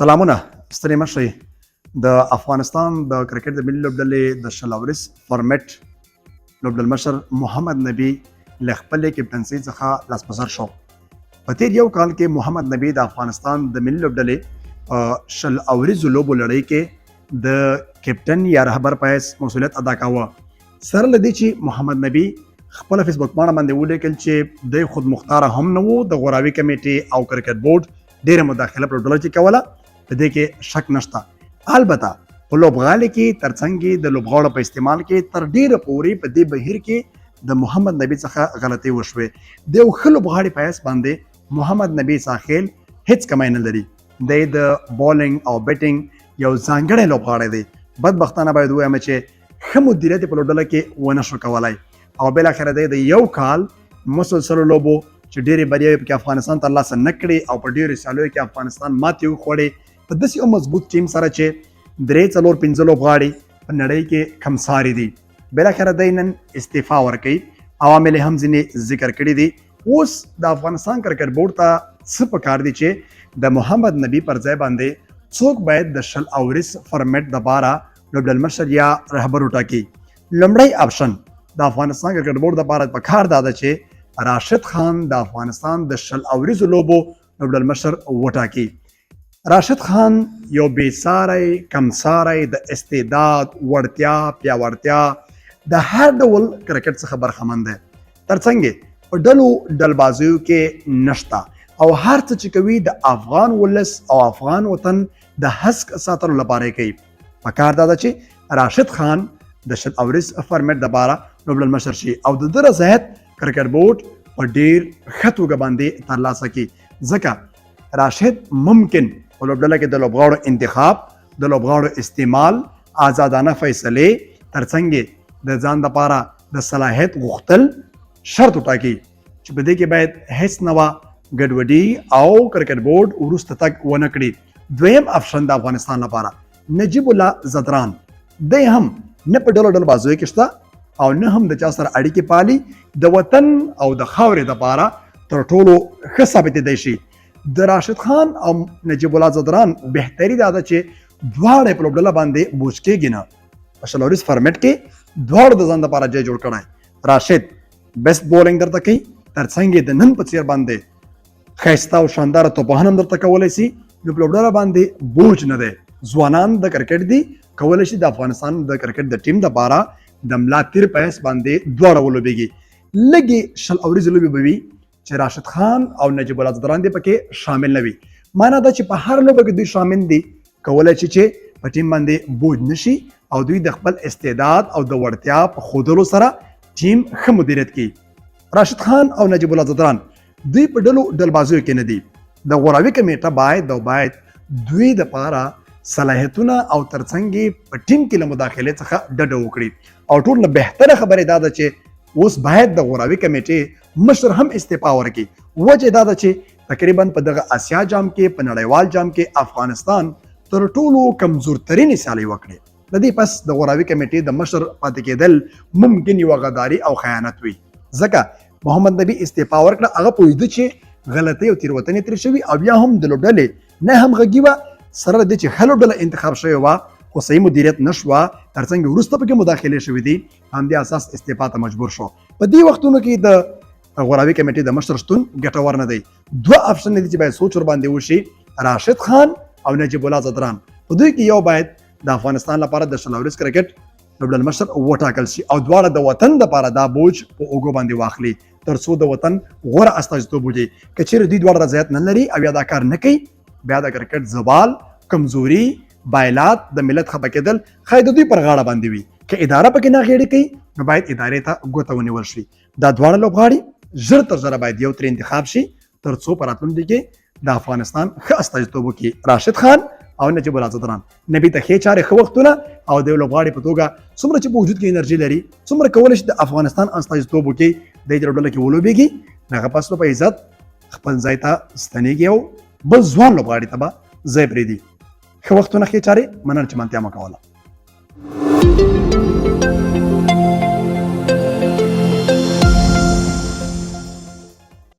سلامونه ستړي مشئ. د افغانستان د کرکټ د ملي لوبډلې د شلوريس فارمیټ لوبډل مشر محمد نبي له خپلې کپټنسۍ څخه لاس په سر شو. په تیر یو کال کې محمد نبي د افغانستان د ملي لوبډلې په شل اوریزو لوبو لړۍ کې د کپټن یا رهبر په حیث مسؤلیت ادا کاوه. سره له دې چې محمد نبي خپل فیسبوک باندې ولیکل چې د خود مختار هم نه وو، د غوراوي کمیټې او کرکټ بورډ ډیره مداخله په لوبډله کې کوله. په دې کې شک نشته. البته په لوبغالي کې ترڅنګ د لوبغاړو په استعمال کې تر ډیره پورې په دې بهیر کې د محمد نبي څخه غلطي وشوې. د یو ښه لوبغاړي په حیث باندې محمد نبي ساحل هیڅ کمی نه لري. د بالینګ او بیټینګ یو ځانګړی لوبغاړی دی. بدبختانه باید ووایم چې ښه مدیریت په لوبډله کې ونه شو کولی او بالاخره دی د یو کال مسلسلو لوبو چې ډېرې بریاوې پکې افغانستان ترلاسه نه کړې او په ډېرو سیالیو کې افغانستان ماتې وخوړې په داسې یو مضبوط ټیم سره چې 3-4-5 لوبغاړي په نړۍ کې کمساري دي. بالاخره دی نن استعفا ورکوي. عوامل هم ځینې ذکر کړي دي. اوس د افغانستان کرکټ بورډ ته څه پکار دي چې د محمد نبي پر ځای باندې څوک باید د شل اوریز فارمیټ دپاره لوبډل مشر یا رهبر وټاکي. لومړی آپشن د افغانستان کرکټ بورډ دپاره پکار دا ده چې راشد خان د افغانستان د شل اوریزو لوبو لوبډل مشر وټاکي. راشد خان یو بېساری کمساری د استعداد وړتیا پیاوړتیا د هر ډول کرکټ څخه برخمن دی. ترڅنګ په ډلو ډلبازیو کې نشته او هر څه چې کوي د افغان ولس او افغان وطن د هسک ساتلو لپاره کوي. پکار دا ده چې راشد خان د شل اوریز فارمیټ دپاره لوبډل مشر شي او د ده رضایت کرکټ بورډ په ډېر ښه توګه باندې ترلاسه کړي. ځکه راشد ممکن په لوبډله کې د لوبغاړو انتخاب، د لوبغاړو استعمال، آزادانه فیصلې ترڅنګ د ځان دپاره د صلاحیت غوښتل شرط وټاکي چې په دې کې باید هیڅ نوه ګډوډي او کرکټ بورډ وروسته تګ ونه کړي. دویم آپشن د افغانستان لپاره نجیب الله زدران. دی هم نه په ډلو ډلبازیو کې شته او نه هم د چا سره اړیکې پالي. د وطن او د خاورې دپاره تر ټولو ښه ثابتېدی شي. د راشد خان او نجیب الله زدران بهتري دا ده چې دواړه په لوبډله باندې بوج کېږي نه. په شل اوریز فارمیټ کې دواړو د ځان دپاره ځای جوړ کړی. راشد بیسټ بولینګ درته کوي، ترڅنګ د نن په څېر باندې ښایسته او شانداره توپان هم درته کولی سي. نو په لوبډله باندې بوج نه دی. ځوانان د کرکټ دي، کولی شي د افغانستان د کرکټ د ټیم دپاره د ملا تیر په حیث باندې دواړه ولوبېږي. لږې شل اوریزې لوبې به وي چې راشد خان او نجیب الله زدران دې پکې شامل نه وي. معنا دا چې په هر لوبه کې دوی شامل دي، کولی شي چې په ټیم باندې بوج نشي او دوی د خپل استعداد او د وړتیا په ښودلو سره ټیم ښه مدیریت کوي. راشد خان او نجیب الله زدران دوی په ډلو ډلبازیو کې نه دي. د غوراوي کمیټه باید دوی دپاره صلاحیتونه او ترڅنګ په ټیم کې له مداخلې څخه ډډه وکړي. او ټول نه بهتره خبره دا ده چې اوس باید د غوراوي کمیټې مشر هم استعفا ورکړي. وجه دا ده چې تقریبا په دغه اسیا جام کې، په نړیوال جام کې افغانستان تر ټولو کمزورترینې سیالۍ وکړې. د دې پس د غوراوي کمیټې د مشر پاتې کېدل ممکن یوه غداري او خیانت وي. ځکه محمد نبي استعفا ورکړه، هغه پوهېده چې غلطۍ او تېروتنې ترې شوي او بیا هم د لوبډلې نه همغږي وه. سره له دې چې ښه لوبډله انتخاب شوې وه خو صحیح مدیریت نه شوه، ترڅنګ وروسته پکې مداخلې شوې دي، همدې اساس استعفا ته مجبور شو. په دې وختونو کې د غوراوي کمیټې د مشر شتون ګټور نه دی. دوه آپشن دي چې باید سوچ ورباندې وشي. راشد خان او نجیب الله زدران، په دوی کې یو باید د افغانستان لپاره د شل اوریز کرکټ لوبډل مشر وټاکل شي او دواړه د وطن دپاره دا بوج په اوږو باندې واخلي تر څو د وطن غوره استازیتوب وکړي. که چیرې دوی دواړه رضایت نه لري او یا دا کار نه کوي، بیا د کرکټ زوال، کمزوري، بایلات، د ملت خفه کېدل ښایي د دوی پر غاړه باندې وي. که اداره پکې ناغېړي کوي نو باید ادارې ته ګوته ونیول شي. دا دواړه لوبغاړي ژر تر ژره باید یو ترې انتخاب شي تر څو په راتلونکي کې د افغانستان ښه استازیتوب وکړي. راشد خان او نجیب الله زدران نبي ته ښې چارې، ښه وختونه او د یو لوبغاړي په توګه څومره چې په وجود کې انرژي لري، څومره کولی شي د افغانستان استازیتوب وکړي. دی د لوبډله کې ولوبېږي، د هغه پس به په عزت خپل ځای ته ستنېږي او بل ځوان لوبغاړي ته به ځای پرېږدي. ښه وختونه، ښې چارې، مننه چې منتیا مو کوله.